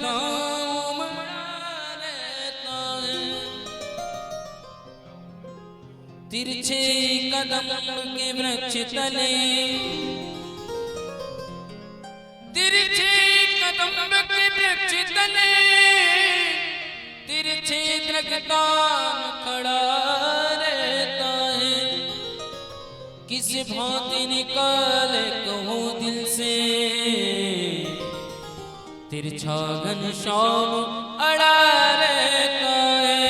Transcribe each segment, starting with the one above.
गाँव रहता है, तिरछे कदम के वृक्ष तले, तिरछे कदम के वृक्ष तले, तिरछे दृगतान खड़ा रहता है। किस भांति निकाले कहूँ दिल से, तिरछा घनश्याम अड़ा रहता है।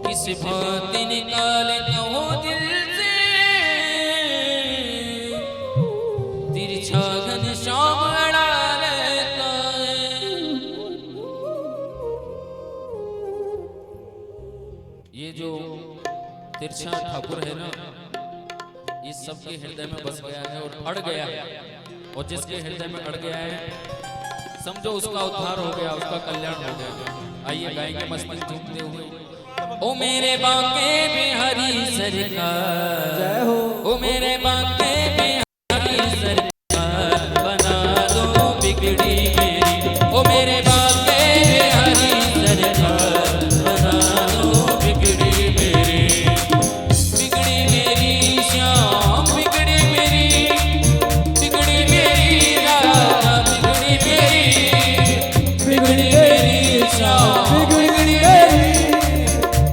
किस भांति निकाले कहूँ दिल से, तिरछा घनश्याम अड़ा रहता है। ये जो तिरछा ठाकुर है ना, ये सबके हृदय में बस गया है और अड़ गया है, और जिसके हृदय में अड़ गया है समझो उसका उद्धार हो गया, उसका कल्याण हो गया। आइए गाएंगे मस्ती झूमते हुए। ओ मेरे बांके बिहारी सरकार जय हो, ओ मेरे बांके बिहारी सरकार बना दो बिगड़ी मेरी, ओ मेरे बांके बिहारी सरकार बना दो बिगड़ी मेरी, बिगड़ी मेरी श्याम बिगड़ी मेरी, बिगड़ी मेरी राधा बिगड़ी मेरी, बिगड़ी मेरी श्याम बिगड़ी मेरी,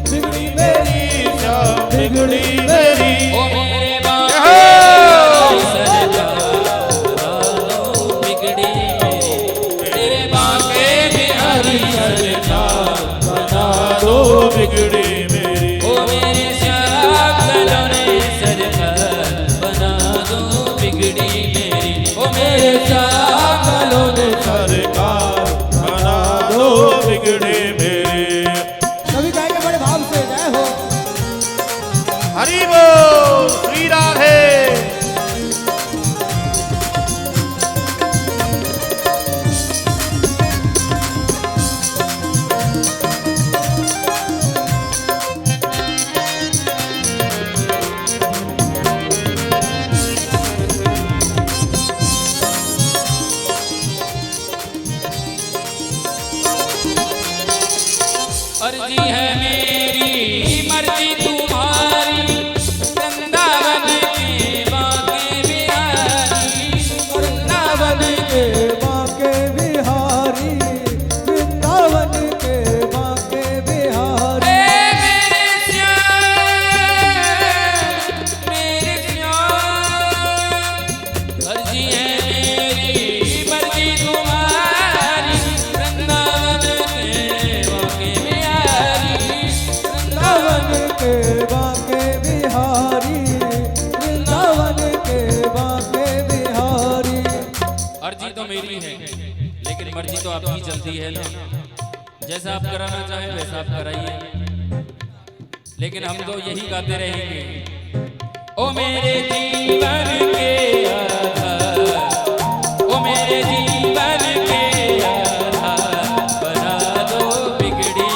बिगड़ी मेरी श्याम बिगड़ी मेरी। ओ मेरे बांके सरकार बिगड़ी मेरी, तेरे बांके बिहारी सरकार बना दो बिगड़ी मेरी, ओ मेरे श्याम सलोने सरकार बना दो बिगड़ी मेरी, ओ मेरे श्याम सलोने सरकार बना दो बिगड़ी मेरी। सभी गाएंगे बड़े भाव से जय हो। हरि बोल श्री राधे। अर्जी है मेरी मर्जी तुम्हारी, वृंदावन के बांके बिहारी, वृंदावन के बांके बिहारी, वृंदावन के बांके बिहारी। मेरे श्याम मेरे श्याम, अर्जी है मेरी मर्जी तुम्हारी, वृंदावन के बांके बिहारी, वृंदावन के बांके बिहारी, वृंदावन के बांके बिहारी। अर्जी तो मेरी है लेकिन मर्जी तो आपकी चलती है ना, जैसा आप कराना चाहें वैसा आप कराइए, लेकिन हम तो यही गाते रहेंगे। ओ मेरे जीवन के आधार, ओ मेरे जीवन के आधार बना दो बिगड़ी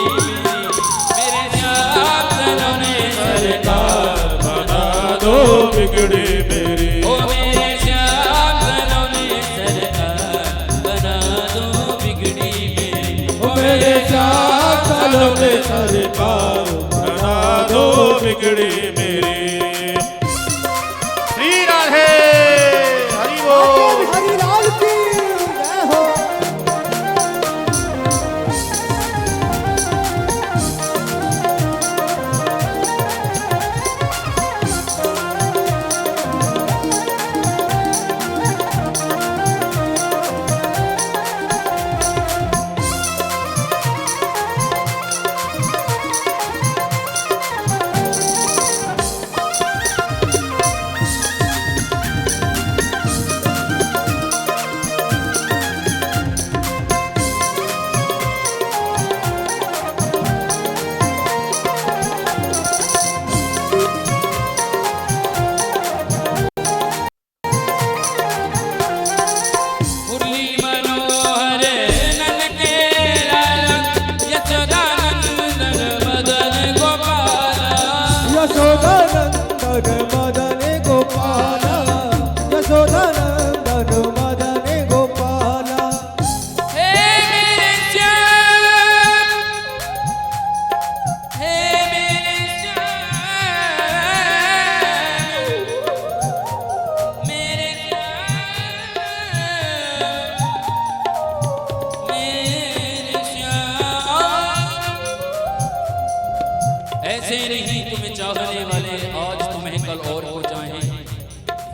मेरे श्याम सलोने सरकार बना दो बिगड़ी मेरी, ओ मेरे श्याम सलोने सरकार बना दो बिगड़ी मेरी, ओ मेरे श्याम सलोने सरकार बना दो बिगड़ी मेरी। श्री राधे। हरि बोल। हरि लाल की जय हो।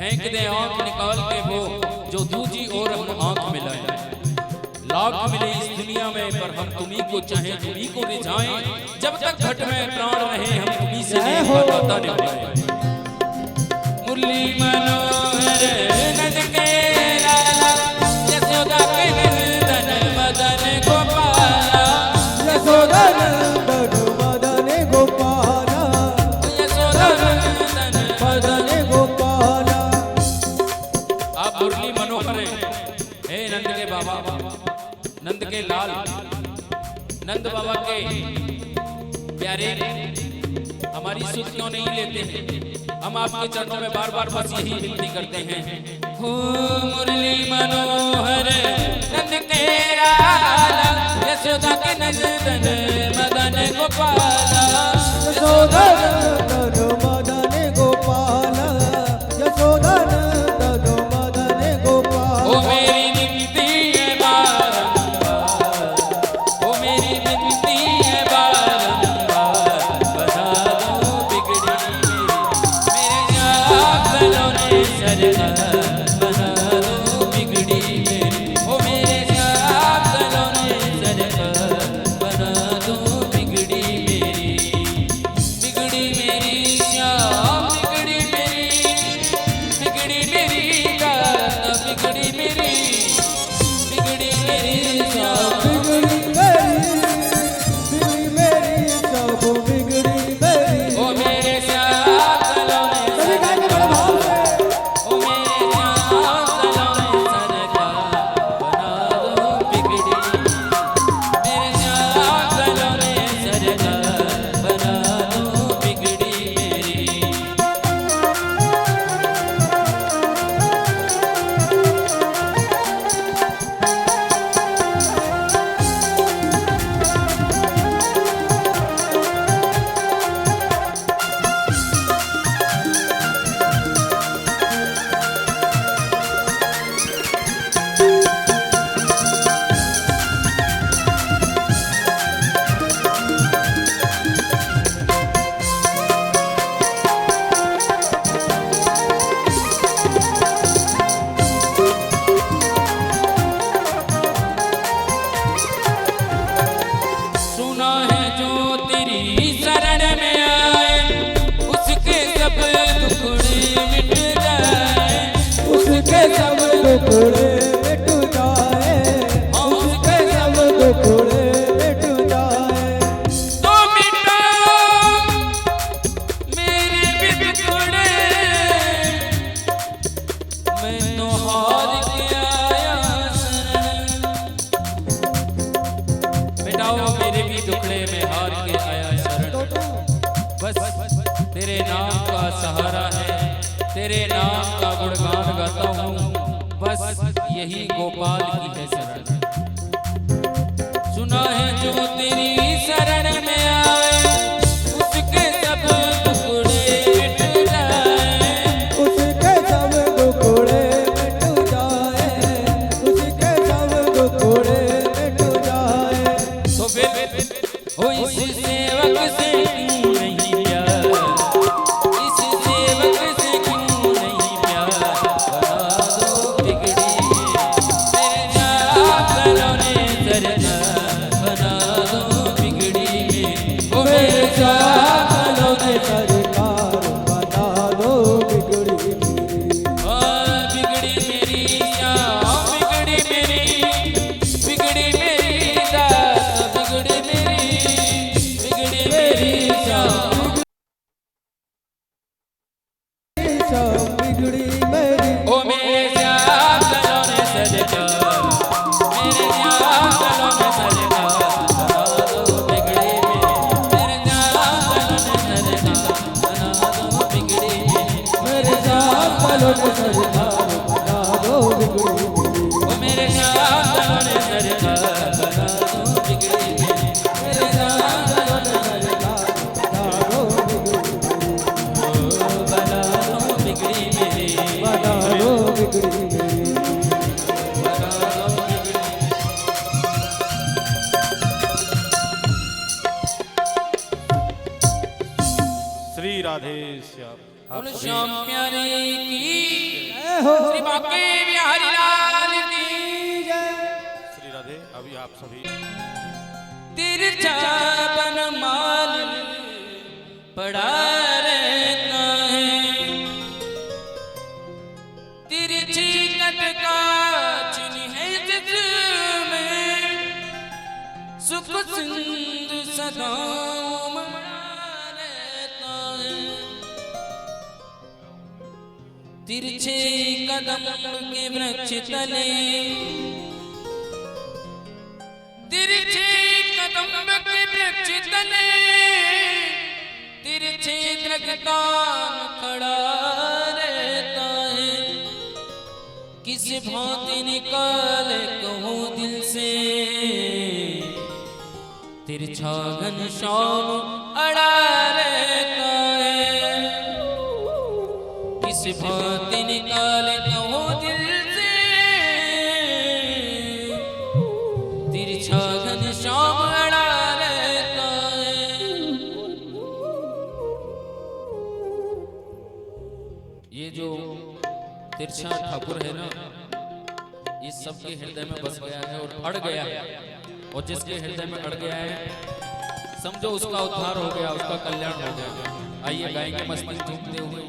फेंक दे आंख निकाल के वो जो दूजी और हम आंख मिलाए। लाख मिले इस दुनिया में पर हम तुम्ही को चाहें, तुम्ही को रिझाएं। जब तक घट में प्राण रहे हम तुम्ही से नहीं गाता निभाएं। मुरली मनोहर नंद के लाला, यशोदा के नंदन मदन गोपाला, यशोदा नंदन मदन गोपाला, यशोदा नंदन मदन गोपाला। आप मुरली मनोहर हैं, हे नंद के बाबा, नंद के लाल, नंद बाबा के प्यारे, हमारी सुध क्यों नहीं लेते हैं? हम आपके चरणों में बार बार बस यही विनती करते हैं। हो मुरली मनोहर नंद के लाला, यशोदा के नंदन मदन गोपाला, यशोदा नंदन मदन गोपाला, यशोदा नंदन मदन गोपाला। ओ मेरी विनती है बारंबार, ओ मेरी विनती है बारंबार, बना दो बिगड़ी मेरी जागलों ने सरकार, बना दो बिगड़ी मेरी, ओ मेरे जागलों ने सरकार, बना दो बिगड़ी मेरी, बिगड़ी मेरी श्याम, बिगड़ी मेरी, बिगड़ी मेरी गाना, बिगड़ी मेरी, बिगड़ी मेरी श्याम। बिगड़ी मेरी सब बिगड़ी मेरी। ओ मेरे जागलों ने सभी गाएंगे बड़े भाव से। ओ मेरे जागलों ने सरकार, बना दो बिगड़ी मेरे जागलों ने सरकार, बना दो बिगड़ी मेरी। सुना है जो तेरी शरण में आए, उसके सब टुकड़े मिट जाए, उसके सब टुकड़े मिट जाए, उसके सब टुकड़े मिट जाए। तो मिटा मेरे भी टुकड़े, मैं तो हार के आया शरण, मिटाओ मेरे भी टुकड़े, मैं हार के आया शरण। बस तेरे नाम का सहारा है, तेरे नाम का गुणगान गाता हूँ, बस यही गोपाल की है शरण। सुना है जो तेरी शरण में आए, उसके सब टुकड़े मिट जाए, उसके सब टुकड़े मिट जाए, उसके सब टुकड़े मिट जाए। तो फिर हो इस सेवक से क्यों नहीं प्यार, इस सेवक से क्यों नहीं प्यार, बना दो बिगड़ी मेरे जागलों ने सरकार, बना दो बिगड़ी मेरी, ओ मेरे जागलों ने सरकार, बना दो बिगड़ी मेरी। बिगड़ी मेरी श्याम, बिगड़ी मेरी, बिगड़ी मेरी दास, बिगड़ी मेरी श्याम, सब बिगड़ी मेरी। ओ मेरे जागलों ने सरकार, मेरे जागलों ने सरकार, बना दो बिगड़ी मेरी, मेरे जागलों ने सरकार, बना दो बिगड़ी मेरी, मेरे जागलों ने सरकार, बना दो बिगड़ी मेरी। ओ मेरे जागलों ने सरकार, बना दो बिगड़ी मेरी, मेरे जागलों ने सरकार, बना दो बिगड़ी मेरी। ओ बना दो बिगड़ी मेरी, बना दो बिगड़ी मेरी। बना दो बिगड़ी। श्री राधे श्याम। बोलो श्याम प्यारे की हो श्री बांके बिहारी लाल की जय। श्री राधे। अभी आप सभी तिरछा बनमाल पड़ा रहता है, तिरछी कटका चिन्ह है जिसमें सुख सिंधु सदा उमड़ा रहता है। तिरछे कदम के वृक्ष तले, तिरछे कदम के वृक्ष तले, तिरछे दृगतान खड़ा रहता है। किस भांति निकाले कहूँ दिल से, तिरछा घनश्याम अड़ा रहता है। किस भांति निकाले कहूँ दिल से, तिरछा घनश्याम अड़ा रहता है। ये जो तिरछा ठाकुर है ना, ये सबके हृदय में बस गया है और अड़ गया है, और जिसके हृदय में अड़ गया है समझो उसका उद्धार हो गया, उसका कल्याण हो गया। आइए गाएंगे मस्ती झूमते हुए।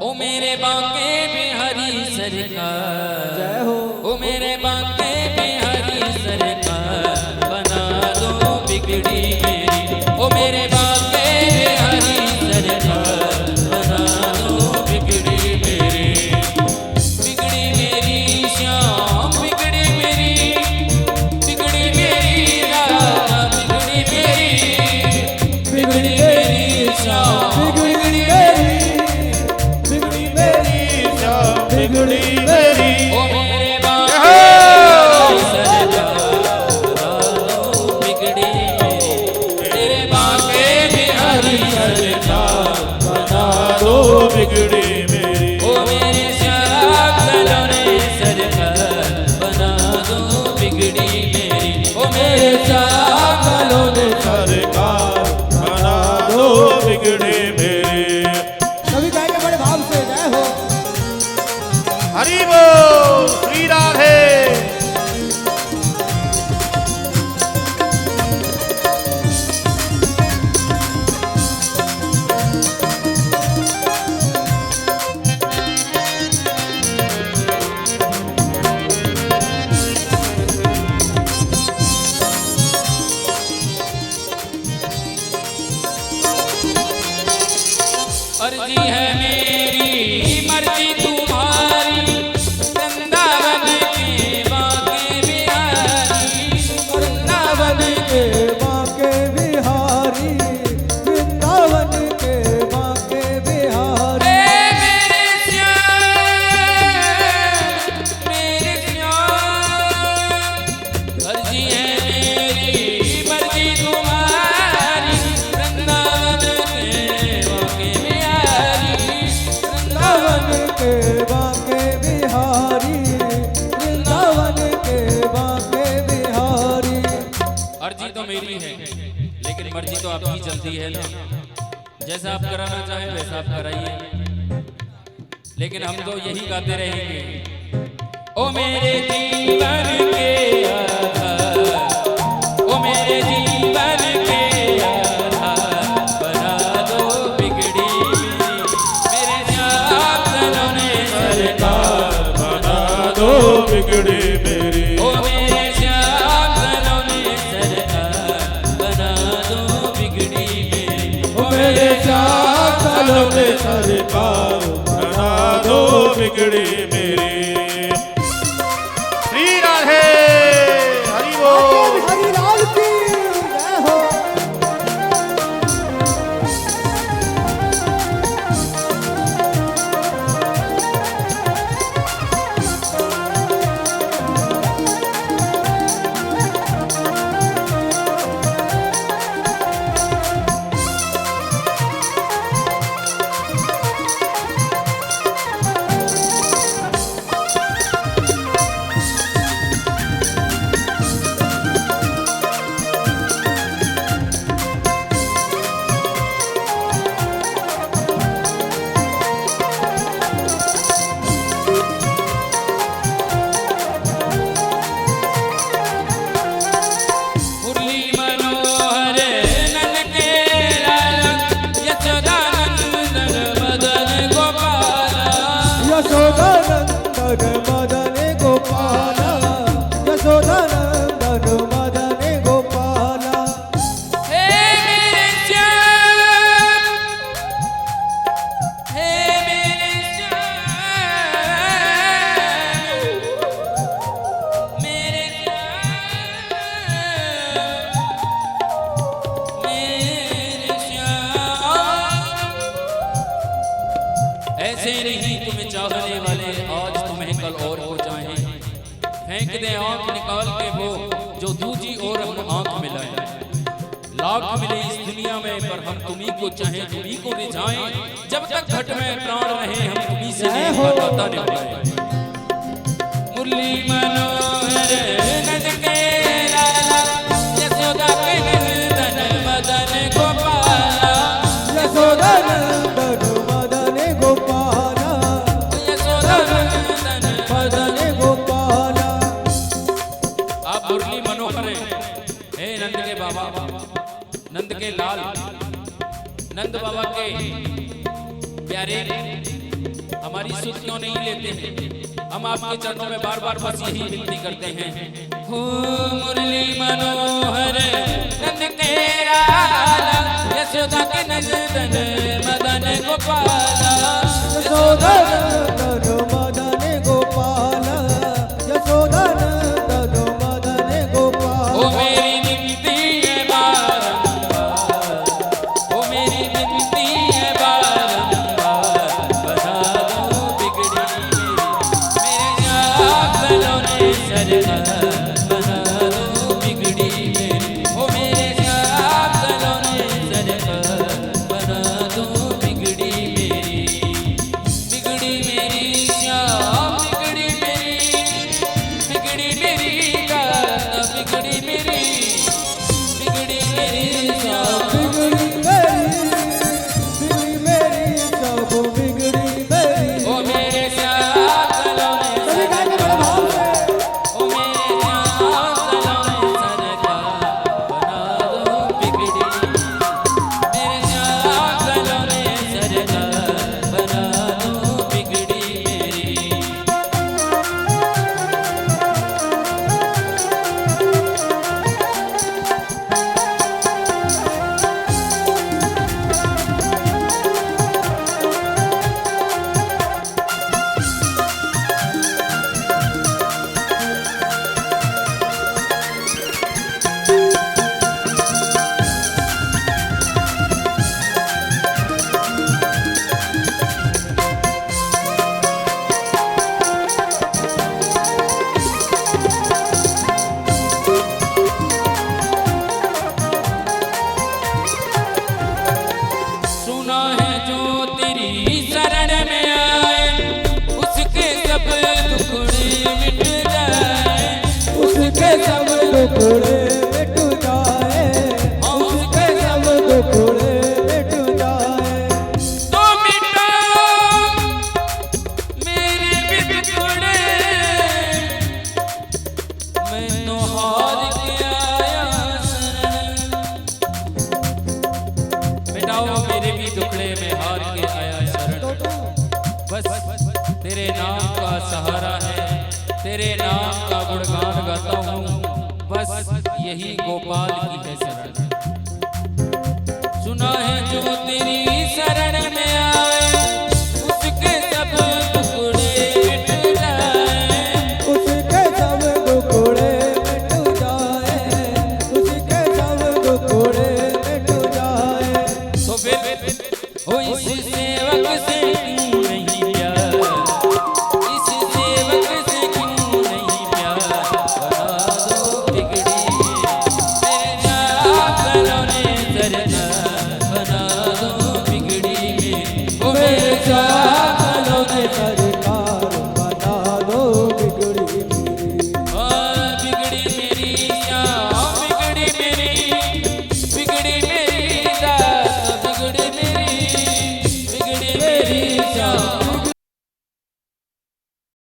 ओ मेरे बांके बिहारी सरकार जय हो। ओ मेरे बांके बिहारी सरकार, बना दो बिगड़ी मेरी। ओ मेरे बांके बिहारी सरकार, बना दो बिगड़ी मेरी। बिगड़ी मेरी श्याम, बिगड़ी मेरी, बिगड़ी मेरी राधा, बिगड़ी मेरी, बिगड़ी मेरी श्याम, बिगड़ी मेरी, बिगड़ी मेरी श्याम बिगड़ी मेरी। ओ मेरे बांके सरकार, बना दो बिगड़ी मेरी। तेरे बांके बिहारी सरकार, बना दो बिगड़ी मेरी। ओ मेरे श्याम सलोने सरकार, बना दो बिगड़ी मेरी। ओ मेरे श्याम सलोने सरकार बना दो बिगड़ी मेरी। सभी गाएंगे बड़े भाव से। जय हो। हरि बोल। श्री राधे। अर्जी है मेरी मर्जी तुम्हारी, वृंदावन के बांके बिहारी। वृंदावन के बांके बिहारी, वृंदावन के बांके बिहारी। ए मेरे श्याम, मेरे श्याम, अर्जी है मेरी मर्जी तुम्हारी, वृंदावन के बांके बिहारी। वृंदावन के बांके बिहारी, वृंदावन के बांके बिहारी। अर्जी तो मेरी है, लेकिन मर्जी तो आपकी चलती है ना। जैसा आप कराना चाहें वैसा आप कराइए, लेकिन हम तो यही गाते रहेंगे। ओ मेरे जीवन के आधार, ओ मेरे जीवन के आधार, बना दो बिगड़ी मेरे श्याम सलोने सरकार। बना दो बिगड़ी मेरी। ओ मेरे श्याम सलोने सरकार, बना दो बिगड़ी मेरी। ओ मेरे श्याम सलोने सरकार बना दो बिगड़ी मेरी। श्री राधे। हरि बोल। हरि लाल की जय हो। यशोदानंदन मदन गोपाला यशोदानंदन मदन गोपाला हे मेरे श्याम, हे मेरे श्याम, मेरे श्याम। ऐसे नहीं तुम्हें चाहने वाले आज तुम्हें कल और हो जाएं, फेंक दे आंख निकाल के वो जो दूजी और हम आंख मिलाए। लाख मिले इस दुनिया में पर हम तुम्ही को चाहें तुम्ही को रिझाएं, जब तक घट में प्राण रहे हम तुम्ही से नेक का नाता निभाएं। मुरली मनोहर नंद के लाला यशोदा के नंदन मदन गोपाला यशोदानंदन मदन गोपाला यशोदानंदन मदन गोपाला आप मुरली मनोहर हैं, हे नंद के बाबा, नंद के लाल, नंद बाबा के प्यारे, हमारी सुध क्यों नहीं लेते हैं? हम आपके चरणों में बार बार बस यही विनती करते हैं। हो मुरली मनोहर नंद के लाला यशोदा के नंदन मदन गोपाला यशोदानंदन मदन गोपाला यशोदानंदन मदन गोपाला ओ मेरी विनती है बारंबार, ओ मेरी विनती है बारंबार, बना दो बिगड़ी मेरी, मेरे जागलों ने सरकार बना दो बिगड़ी मेरी, ओ मेरे जागलों ने सरकार बना दो बिगड़ी मेरी, बिगड़ी मेरी श्याम, बिगड़ी मेरी, बिगड़ी मेरी गाना, बिगड़ी मेरी, बिगड़ी मेरी श्याम। बिगड़ी मेरी सब बिगड़ी मेरी ओ मेरे जागलों ने सभी गाएंगे बड़े भाव से ओ मेरे जागलों ने सरकार बना दो बिगड़ी, मेरे जागलों ने सरकार बना दो बिगड़ी मेरी। सुना है जो तेरी शरण में आए उसके सब दुखड़े मिट जाए, उसके सब दुखड़े मिट जाए उसके सब दुखड़े मिट जाए तो मिटा मेरे भी दुखड़े, मैं तो हार के आया शरण, मिटाओ मेरे भी दुखड़े में हार के आया शरण। बस तेरे नाम का सहारा है, तेरे नाम का गुणगान गाता हूँ, बस यही गोपाल की है शरण। सुना है जो तेरी शरण में आए उसके सब दुखड़े मिट जाए, उसके सब दुखड़े मिट जाए उसके सब दुखड़े मिट जाए तो फिर हो इस सेवक से